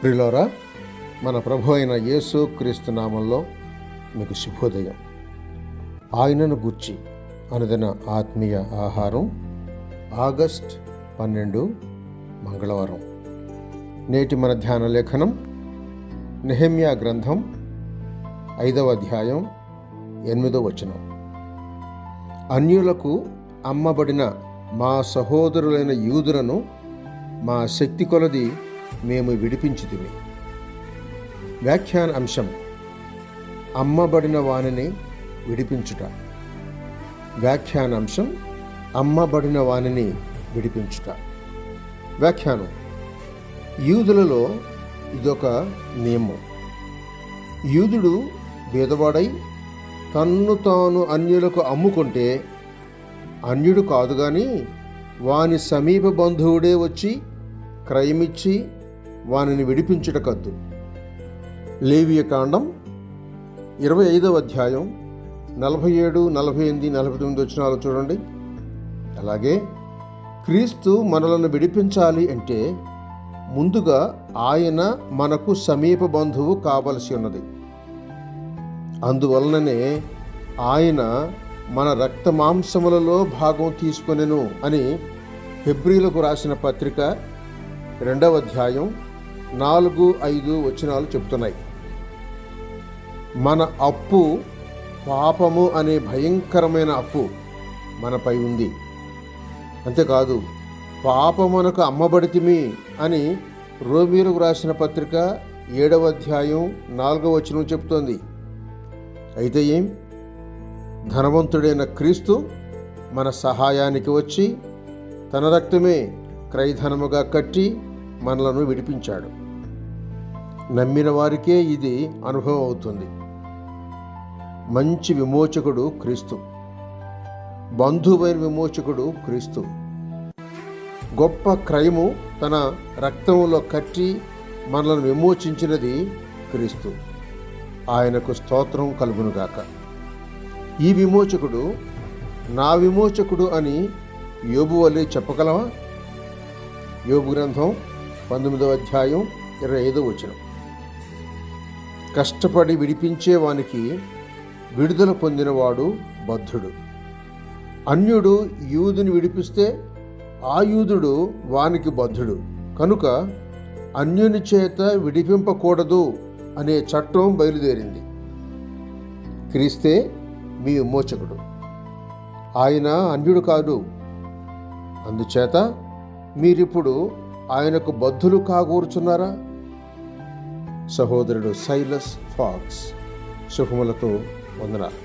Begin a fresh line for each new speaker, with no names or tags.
ప్రియులారా, మన ప్రభు అయిన యేసు క్రీస్తు నామంలో మీకు శుభోదయం. ఆయనను గూర్చి అనుదిన ఆత్మీయ ఆహారం, ఆగస్ట్ 12 మంగళవారం. నేటి మన ధ్యాన లేఖనం నెహెమ్యా గ్రంథం 5వ అధ్యాయం 8వ వచనం. అన్యులకు అమ్మబడిన మా సహోదరులైన యూదులను మా శక్తి కొలది మేము విడిపించితిమి. వ్యాఖ్యాన అంశం: అమ్మబడిన వానిని విడిపించుట. వ్యాఖ్యానాంశం: అమ్మబడిన వానిని విడిపించుట. వ్యాఖ్యానం: యూదులలో ఇదొక నియమం. యూదుడు బీదవాడై తన్ను తాను అన్యులకు అమ్ముకుంటే అన్యుడు కాదు గాని వాని సమీప బంధువుడే వచ్చి క్రయమిచ్చి వానిని విడిపించుట కద్దు. లేవియ కాండం 25వ అధ్యాయం 47, 48, 49 వచనాలు చూడండి. అలాగే క్రీస్తు మనలను విడిపించాలి అంటే ముందుగా ఆయన మనకు సమీప బంధువు కావలసి ఉన్నది. అందువలననే ఆయన మన రక్త మాంసములలో భాగం తీసుకొనెను అని హెబ్రీలకు రాసిన పత్రిక 2వ అధ్యాయం 4, 5 వచనాలు చెబుతున్నాయి. మన అప్పు, పాపము అనే భయంకరమైన అప్పు మనపై ఉంది. అంతేకాదు, పాపమునకు అమ్మబడితిమి అని రోమీయులకు రాసిన పత్రిక 7వ అధ్యాయం 4వ వచనం చెబుతోంది. అయితే ఏం? ధనవంతుడైన క్రీస్తు మన సహాయానికి వచ్చి తన రక్తమే క్రయధనముగా కట్టి మనలను విడిపించాడు. నమ్మిన వారికే ఇది అనుభవం అవుతుంది. మంచి విమోచకుడు క్రీస్తు. బంధువైన విమోచకుడు క్రీస్తు. గొప్ప క్రయము తన రక్తములో కట్టి మనలను విమోచించినది క్రీస్తు. ఆయనకు స్తోత్రం కలుగునుగాక. ఈ విమోచకుడు నా విమోచకుడు అని యోబు వలె చెప్పగలవా? యోబు గ్రంథం 19వ అధ్యాయం 25వ వచనం. కష్టపడి విడిపించే వానికి విడుదల పొందినవాడు బద్ధుడు. అన్యుడు యూదుని విడిపిస్తే ఆ యూదుడు వానికి బద్ధుడు. కనుక అన్యుని చేత విడిపింపకూడదు అనే చట్టం బయలుదేరింది. క్రీస్తే మీ విమోచకుడు. ఆయన అన్యుడు కాదు. అందుచేత మీరిప్పుడు ఆయనకు బద్ధులు కాగూర్చున్నారా? సహోదరుడు సైలస్ ఫాక్స్. శుభములతో వందనాలు.